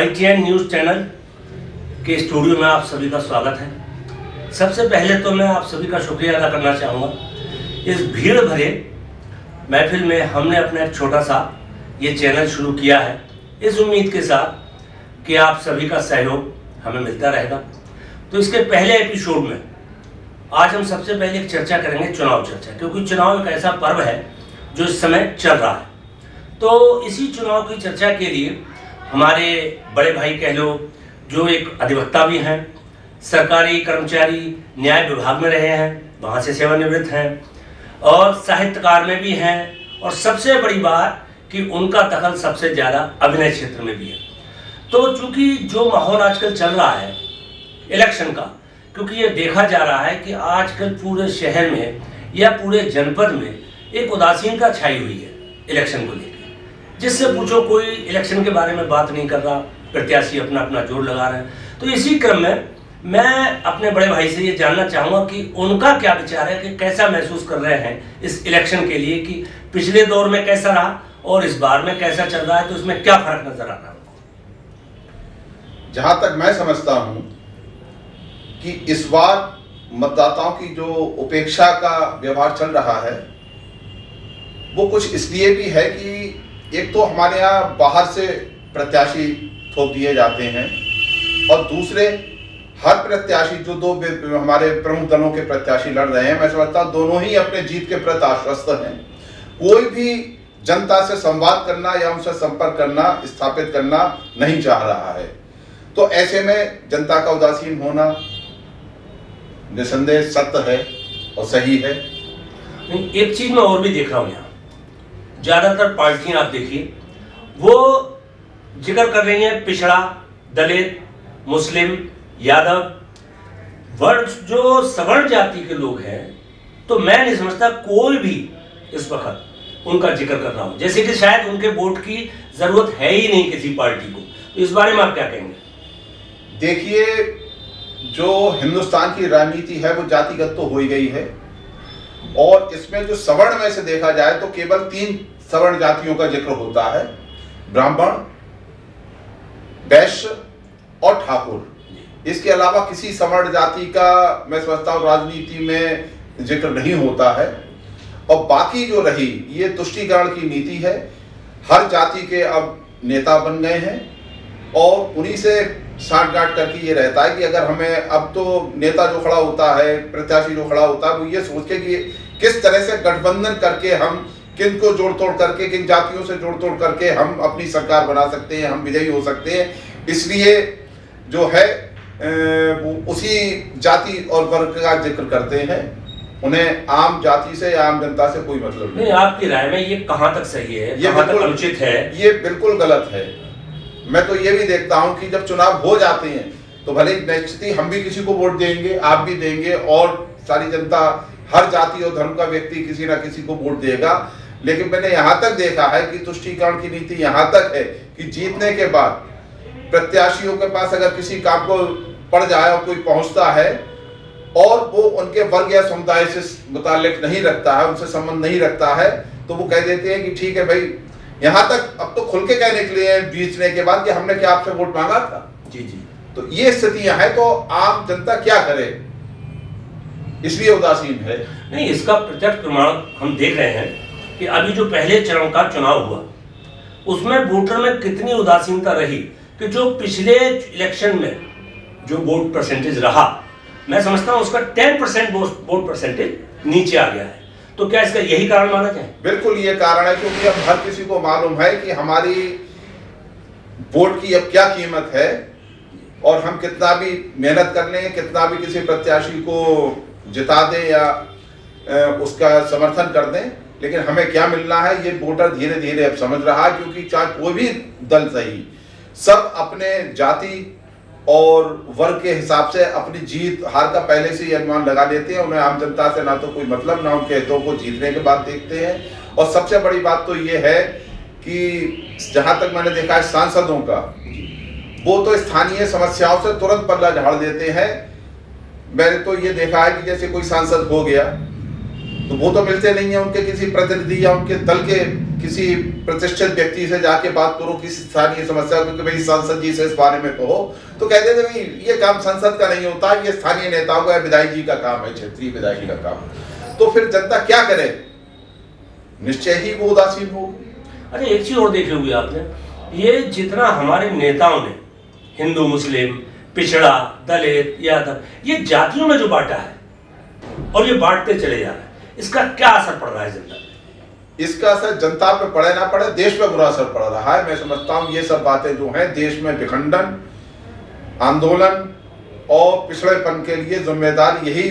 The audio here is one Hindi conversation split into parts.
ITN न्यूज़ चैनल के स्टूडियो में आप सभी का स्वागत है। सबसे पहले तो मैं आप सभी का शुक्रिया अदा करना चाहूँगा। इस भीड़ भरे महफिल में हमने अपना एक छोटा सा ये चैनल शुरू किया है, इस उम्मीद के साथ कि आप सभी का सहयोग हमें मिलता रहेगा। तो इसके पहले एपिसोड में आज हम सबसे पहले एक चर्चा करेंगे, चुनाव चर्चा, क्योंकि चुनाव एक ऐसा पर्व है जो इस समय चल रहा है। तो इसी चुनाव की चर्चा के लिए हमारे बड़े भाई कह लो, जो एक अधिवक्ता भी हैं, सरकारी कर्मचारी न्याय विभाग में रहे हैं, वहाँ से सेवानिवृत्त हैं, और साहित्यकार में भी हैं, और सबसे बड़ी बात कि उनका दखल सबसे ज़्यादा अभिनय क्षेत्र में भी है। तो चूँकि जो माहौल आजकल चल रहा है इलेक्शन का, क्योंकि ये देखा जा रहा है कि आजकल पूरे शहर में या पूरे जनपद में एक उदासीनता छाई हुई है इलेक्शन को लेकर। जिससे पूछो कोई इलेक्शन के बारे में बात नहीं कर रहा, प्रत्याशी अपना अपना जोर लगा रहे हैं। तो इसी क्रम में मैं अपने बड़े भाई से ये जानना चाहूँगा कि उनका क्या विचार है, कि कैसा महसूस कर रहे हैं इस इलेक्शन के लिए, कि पिछले दौर में कैसा रहा और इस बार में कैसा चल रहा है, तो इसमें क्या फर्क नजर आ रहा है उनको। जहां तक मैं समझता हूं कि इस बार मतदाताओं की जो उपेक्षा का व्यवहार चल रहा है वो कुछ इसलिए भी है कि एक तो हमारे यहाँ बाहर से प्रत्याशी थोप दिए जाते हैं, और दूसरे हर प्रत्याशी जो दो हमारे प्रमुख दलों के प्रत्याशी लड़ रहे हैं, मैं समझता हूँ दोनों ही अपने जीत के प्रति आश्वस्त हैं। कोई भी जनता से संवाद करना या उनसे संपर्क करना, स्थापित करना नहीं चाह रहा है। तो ऐसे में जनता का उदासीन होना निसंदेह सत्य है और सही है। एक चीज मैं और भी देख रहा हूँ, यहाँ ज्यादातर पार्टियां आप देखिए वो जिक्र कर रही हैं पिछड़ा, दलित, मुस्लिम, यादव, वर्ण, जो सवर्ण जाति के लोग हैं। तो मैं नहीं समझता कोई भी इस वक्त उनका जिक्र कर रहा हूं, जैसे कि शायद उनके वोट की जरूरत है ही नहीं किसी पार्टी को। तो इस बारे में आप क्या कहेंगे? देखिए, जो हिंदुस्तान की राजनीति है वो जातिगत तो हो ही गई है, और इसमें जो सवर्ण में से देखा जाए तो केवल 3 सवर्ण जातियों का जिक्र होता है, ब्राह्मण, वैश्य और ठाकुर। इसके अलावा किसी सवर्ण जाति का मैं समझता हूँ राजनीति में जिक्र नहीं होता है। और बाकी जो रही ये तुष्टीकरण की नीति है, हर जाति के अब नेता बन गए हैं, और उन्हीं से साठगांठ करके ये रहता है कि अगर हमें अब तो नेता जो खड़ा होता है, प्रत्याशी जो खड़ा होता है, वो ये सोच के कि किस तरह से गठबंधन करके हम किन को जोड़ तोड़ करके, किन जातियों से जोड़ तोड़ करके हम अपनी सरकार बना सकते हैं, हम विजयी हो सकते हैं। इसलिए जो है वो उसी जाति और वर्ग का जिक्र करते हैं, उन्हें आम जाति से या आम जनता से कोई मतलब नहीं। आपकी राय में ये कहाँ तक सही है, ये कहाँ तक अनुचित है? ये बिल्कुल गलत है। मैं तो ये भी देखता हूं कि जब चुनाव हो जाते हैं तो भले निश्चित हम भी किसी को वोट देंगे, आप भी देंगे, और सारी जनता, हर जाति और धर्म का व्यक्ति किसी ना किसी को वोट देगा। लेकिन मैंने यहाँ तक देखा है कि तुष्टीकरण की नीति यहाँ तक है कि जीतने के बाद प्रत्याशियों के पास अगर किसी काम को पड़ जाए और कोई पहुंचता है और वो उनके वर्ग या समुदाय से मुताल्लिक नहीं रखता है, उनसे संबंध नहीं रखता है, तो वो कह देते हैं कि ठीक है भाई, यहाँ तक अब तो खुल के कहने के लिए जीतने के बाद कि हमने क्या आपसे वोट मांगा था। जी। तो ये स्थितियां हैं, तो आम जनता क्या करे, इसलिए उदासीन है। नहीं, इसका प्रत्यक्ष प्रमाण हम देख रहे हैं कि अभी जो पहले चरण का चुनाव हुआ उसमें वोटर में कितनी उदासीनता रही, कि जो पिछले इलेक्शन में जो वोट परसेंटेज रहा, मैं समझता हूं उसका 10% वोट परसेंटेज नीचे आ गया है। तो क्या इसका यही कारण माना जाए? बिल्कुल ये कारण है, क्योंकि अब हर किसी को मालूम है कि हमारी वोट की अब क्या कीमत है, और हम कितना भी मेहनत कर लें, कितना भी किसी प्रत्याशी को जिता दें या उसका समर्थन कर दें, लेकिन हमें क्या मिलना है ये वोटर धीरे धीरे अब समझ रहा है। क्योंकि चाहे कोई भी दल सही, सब अपने जाति और वर्ग के हिसाब से अपनी जीत हार का पहले से ही अनुमान लगा लेते हैं। उन्हें आम जनता से ना तो कोई मतलब, ना उनके हितों को जीतने के बाद देखते हैं। और सबसे बड़ी बात तो ये है कि जहां तक मैंने देखा है सांसदों का, वो तो स्थानीय समस्याओं से तुरंत पल्ला झाड़ देते हैं। मैंने तो ये देखा है कि जैसे कोई सांसद हो गया तो वो तो मिलते नहीं है। उनके किसी प्रतिनिधि या उनके दल के किसी प्रतिष्ठित व्यक्ति से जाके बात करो किसी स्थानीय समस्या, क्योंकि भाई सांसद जी से इस बारे में कहो, तो कहते थे भाई ये काम संसद का नहीं होता, ये स्थानीय नेताओं का, विधायक जी का काम है, क्षेत्रीय विधायक का काम। तो फिर जनता क्या करे, निश्चय ही वो उदासीन हो। अरे एक चीज और देखी होगी आपने, ये जितना हमारे नेताओं ने हिंदू मुस्लिम पिछड़ा दलित यादव ये जातियों में जो बांटा है और ये बांटते चले जा रहे हैं, इसका क्या असर पड़ रहा है जनता पे? इसका असर जनता पे पड़े ना पड़े, देश पे बुरा असर पड़ रहा है। मैं समझता हूँ ये सब बातें जो हैं देश में विखंडन, आंदोलन और पिछड़ेपन के लिए जिम्मेदार यही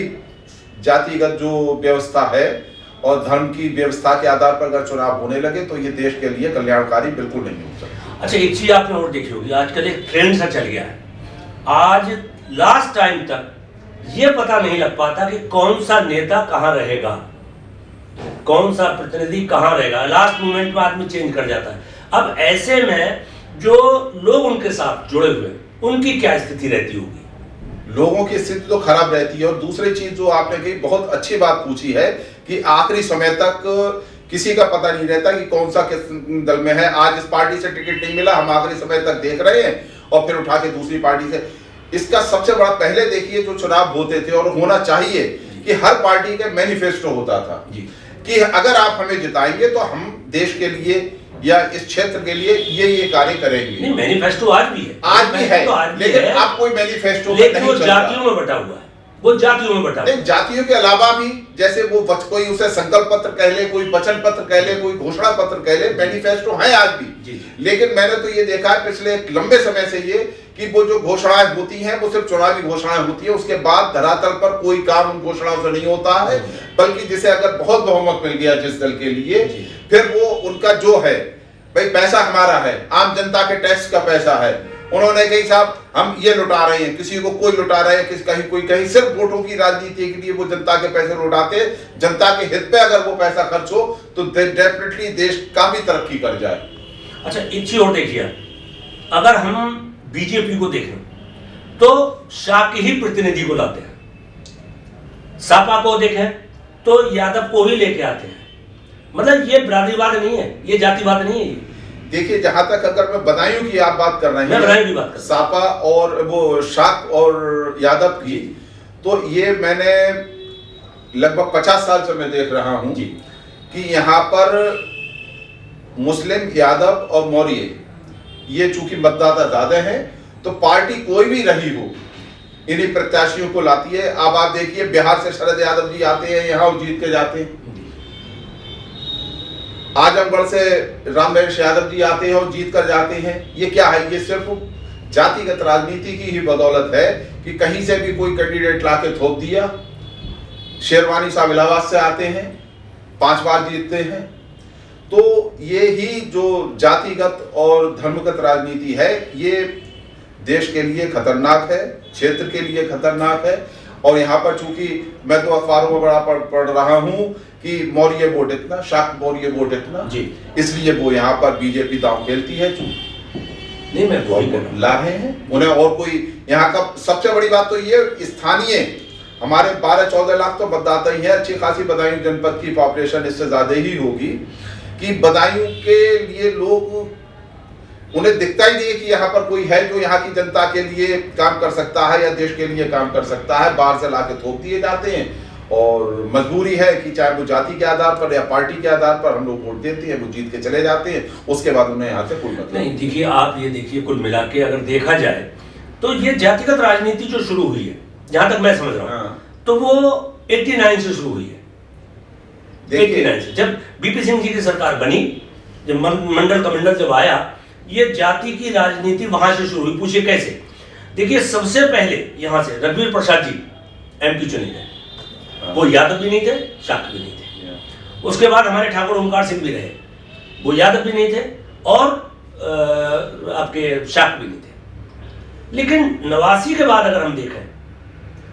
जातिगत जो व्यवस्था है और धर्म की व्यवस्था के आधार पर अगर चुनाव होने लगे तो ये देश के लिए कल्याणकारी बिल्कुल नहीं हो सकता। अच्छा एक चीज आपने और देखी होगी, आजकल एक ट्रेंड सा चल गया है। आज लास्ट टाइम तक ये पता नहीं लग पाता कि कौन सा नेता कहां रहेगा, कौन सा प्रतिनिधि कहां रहेगा, लास्ट मोमेंट में आदमी चेंज कर जाता है। अब ऐसे में जो लोग उनके साथ जुड़े हुए उनकी क्या स्थिति रहती होगी? लोगों की स्थिति तो खराब रहती है। और दूसरी चीज जो आपने कही, बहुत अच्छी बात पूछी है कि आखिरी समय तक किसी का पता नहीं रहता कि कौन सा किस दल में है। आज इस पार्टी से टिकट नहीं मिला, हम आखिरी समय तक देख रहे हैं और फिर उठा के दूसरी पार्टी से। इसका सबसे बड़ा, पहले देखिए जो चुनाव होते थे और होना चाहिए कि हर पार्टी का मैनिफेस्टो होता था कि अगर आप हमें जिताएंगे तो हम देश के लिए या इस क्षेत्र के लिए ये कार्य करेंगे। नहीं, मैनिफेस्टो आज भी है, आज भी है, लेकिन है। आप कोई मैनिफेस्टो लेकिन वो जातियों में बटा हुआ है, वो जातियों में बटा हुआ है। जातियों के अलावा भी जैसे वो कोई उसे संकल्प पत्र कह ले, कोई वचन पत्र कह ले, कोई घोषणा पत्र कह ले, मैनिफेस्टो है आज भी। लेकिन मैंने तो ये देखा है पिछले एक लंबे समय से ये कि वो जो घोषणाएं होती हैं वो सिर्फ चुनावी घोषणाएं होती है, उसके बाद धरातल पर कोई काम उन घोषणाओं से नहीं होता है। बल्कि जिसे अगर बहुत बहुमत मिल गया जिस दल के लिए, फिर वो उनका जो है भाई पैसा हमारा है, आम जनता के टैक्स का पैसा है, उन्होंने कही साहब हम ये लुटा रहे हैं, किसी को कोई लुटा रहे हैं, किसी कहीं कोई कहीं, सिर्फ वोटों की राजनीति के लिए वो जनता के पैसे लुटाते। जनता के हित पे अगर वो पैसा खर्च हो तो डेफिनेटली देश काफी तरक्की कर जाए। अच्छा एक चीज और देखिए, अगर हम बीजेपी को देखें तो शाह के ही प्रतिनिधि को लाते हैं, सपा को देखें तो यादव को ही लेके आते हैं। मतलब ये बिरादरीवाद नहीं है, ये जातिवाद नहीं है। देखिए जहां तक अगर मैं बदायूं की आप बात कर रहे हैं, बदायूं की बात कर सापा और वो शाह और यादव की, तो ये मैंने लगभग 50 साल से मैं देख रहा हूं कि यहाँ पर मुस्लिम, यादव और मौर्य ये चूंकि मतदाता ज्यादा हैं तो पार्टी कोई भी रही हो इन्हीं प्रत्याशियों को लाती है। अब आप देखिए बिहार से शरद यादव जी आते हैं यहाँ और जीत के जाते हैं, आजमगढ़ से रामनरेश यादव जी आते हैं और जीत कर जाते हैं। ये क्या है? ये सिर्फ जातिगत राजनीति की ही बदौलत है कि कहीं से भी कोई कैंडिडेट लाके थोप दिया। शेरवानी साहब इलाहाबाद से आते हैं, 5 बार जीतते हैं। तो ये ही जो जातिगत और धर्मगत राजनीति है ये देश के लिए खतरनाक है, क्षेत्र के लिए खतरनाक है। और यहाँ पर चूंकि मैं तो अखबारों में बड़ा पढ़ रहा हूँ कि मौर्य वोट इतना, शाक्त मौर्य वोट इतना, इसलिए वो यहाँ पर बीजेपी दांव खेलती है। नहीं मैं वो ला रहे हैं उन्हें, और कोई यहाँ का सबसे बड़ी बात तो ये स्थानीय हमारे 12-14 लाख तो मतदाता ही है। अच्छी खासी बदायूं जनपद की पॉपुलेशन इससे ज्यादा ही होगी कि बदायूं के लिए लोग, उन्हें दिखता ही नहीं है कि यहाँ पर कोई है जो यहाँ की जनता के लिए काम कर सकता है या देश के लिए काम कर सकता है। बाहर से लाके थोप दिए जाते हैं और मजबूरी है कि चाहे वो जाति के आधार पर या पार्टी के आधार पर हम लोग वोट देते हैं, वो जीत के चले जाते हैं, उसके बाद उन्हें यहाँ से कोई मतलब नहीं। देखिए आप ये देखिए, कुल मिला के अगर देखा जाए तो ये जातिगत राजनीति जो शुरू हुई है, जहां तक मैं समझ रहा हूँ, तो वो 89 से शुरू हुई है। 89 से जब बीपी सिंह जी की सरकार बनी, जब मंडल कमंडल जब आया, ये जाति की राजनीति वहां से शुरू हुई। पूछिए कैसे? देखिए सबसे पहले यहां से रघुवीर प्रसाद जी एमपी चुने गए, वो यादव भी नहीं थे, शाक्त भी नहीं थे। उसके बाद हमारे ठाकुर ओमकार सिंह भी रहे, वो यादव भी नहीं थे और आपके शाक्त भी नहीं थे। लेकिन 89 के बाद अगर हम देखें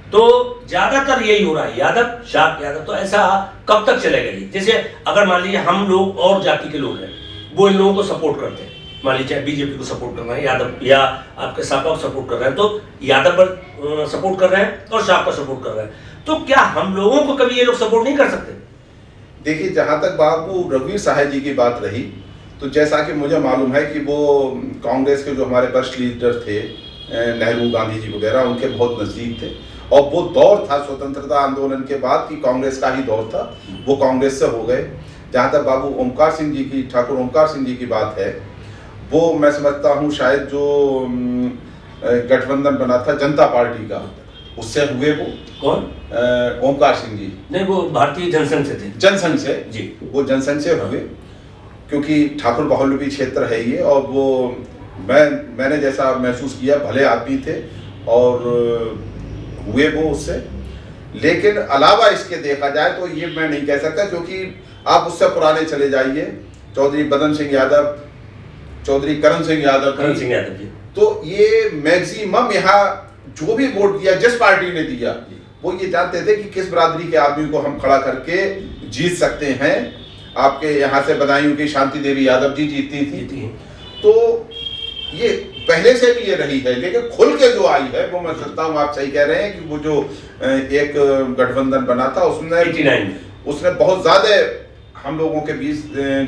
तो ज्यादातर यही हो रहा है, यादव शाक्त यादव। तो ऐसा कब तक चलेगा? जैसे अगर मान लीजिए हम लोग और जाति के लोग हैं, वो इन लोगों को सपोर्ट करते हैं, मान लीजिए बीजेपी को सपोर्ट कर रहे हैं, यादव या आपके सपा को सपोर्ट कर रहे हैं, तो यादव पर सपोर्ट कर रहे हैं और शाह पर सपोर्ट कर रहे हैं, तो क्या हम लोगों को कभी ये लोग सपोर्ट नहीं कर सकते? देखिए, जहाँ तक बाबू रघुवीर सहाय जी की बात रही, तो जैसा कि मुझे मालूम है कि वो कांग्रेस के जो हमारे वरिष्ठ लीडर थे, नेहरू, गांधी जी वगैरह, उनके बहुत नज़दीक थे। और वो दौर था स्वतंत्रता आंदोलन के बाद कि कांग्रेस का ही दौर था, वो कांग्रेस से हो गए। जहाँ तक बाबू ओमकार सिंह जी की, ठाकुर ओमकार सिंह जी की बात है, वो मैं समझता हूँ शायद जो गठबंधन बना था जनता पार्टी का, उससे हुए वो। कौन? ओमकार सिंह जी नहीं, वो भारतीय जनसंघ से थे। जनसंघ से जी, वो जनसंघ से हुए, क्योंकि ठाकुर बहुल्लभी क्षेत्र है ये। और वो मैंने जैसा महसूस किया, भले आदमी थे और हुए वो उससे। लेकिन अलावा इसके देखा जाए तो ये मैं नहीं कह सकता, क्योंकि आप उससे पुराने चले जाइए, चौधरी बदन सिंह यादव, चौधरी करण सिंह यादव जी, तो ये मैक्सिमम यहाँ जो भी वोट दिया, जिस पार्टी ने दिया, वो ये जानते थे कि किस बरादरी के आदमी को हम खड़ा करके जीत सकते हैं। आपके यहाँ से बदायूं की शांति देवी यादव जी जीती थी। तो ये पहले से भी ये रही है, लेकिन खुल के जो आई है वो मैं समझता हूँ, आप सही कह रहे हैं कि वो जो एक गठबंधन बना था उसने बहुत ज्यादा हम लोगों के बीच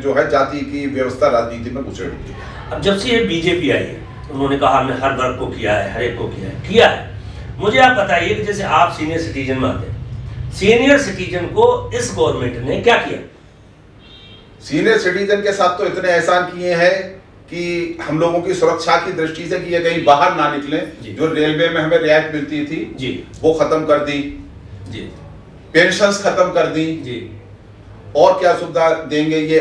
जो है जाति की व्यवस्था राजनीति में घुसेड़ दी। अब जब से ये बीजेपी आई है, उन्होंने कहा हमने हर वर्ग को किया है, हर एक को किया है। मुझे आप बताइए कि जैसे आप सीनियर सिटीजन में आते हैं, सीनियर सिटीजन को इस गवर्नमेंट ने क्या किया? सीनियर सिटीजन के साथ तो इतने एहसान किए हैं कि हम लोगों की सुरक्षा की दृष्टि से कि ये कहीं बाहर ना निकले, जो रेलवे में हमें रियायत मिलती थी जी, वो खत्म कर दी जी, पेंशन्स खत्म कर दी जी। और क्या सुविधा देंगे? ये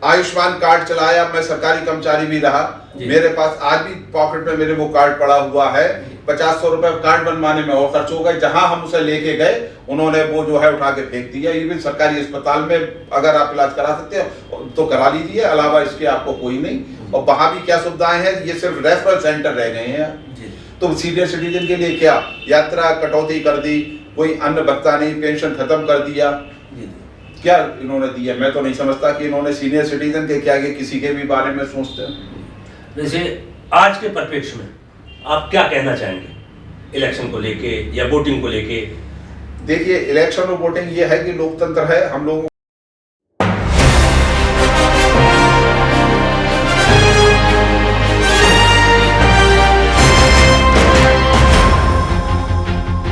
आयुष्मान कार्ड चलाया, मैं सरकारी कर्मचारी भी रहा, मेरे पास आज भी पॉकेट में मेरे वो कार्ड पड़ा हुआ है। 50-100 रुपए कार्ड बनवाने में और खर्च हो गए। जहां हम उसे लेके गए, उन्होंने वो जो है उठा के फेंक दिया। इवन सरकारी अस्पताल में अगर आप इलाज करा सकते हो तो करा लीजिए, अलावा इसके आपको कोई नहीं। और वहां भी क्या सुविधाएं हैं? ये सिर्फ रेफरल सेंटर रह गए हैं। तो सीनियर सिटीजन के लिए क्या यात्रा कटौती कर दी, कोई अन्न भत्ता नहीं, पेंशन खत्म कर दिया, क्या इन्होंने दिया? मैं तो नहीं समझता कि इन्होंने सीनियर सिटीजन के क्या किसी के भी बारे में सोचते हैं। वैसे आज के परिप्रेक्ष्य में आप क्या कहना चाहेंगे इलेक्शन को लेके या वोटिंग को लेके? देखिए, इलेक्शन और वोटिंग ये है कि लोकतंत्र है, हम लोगों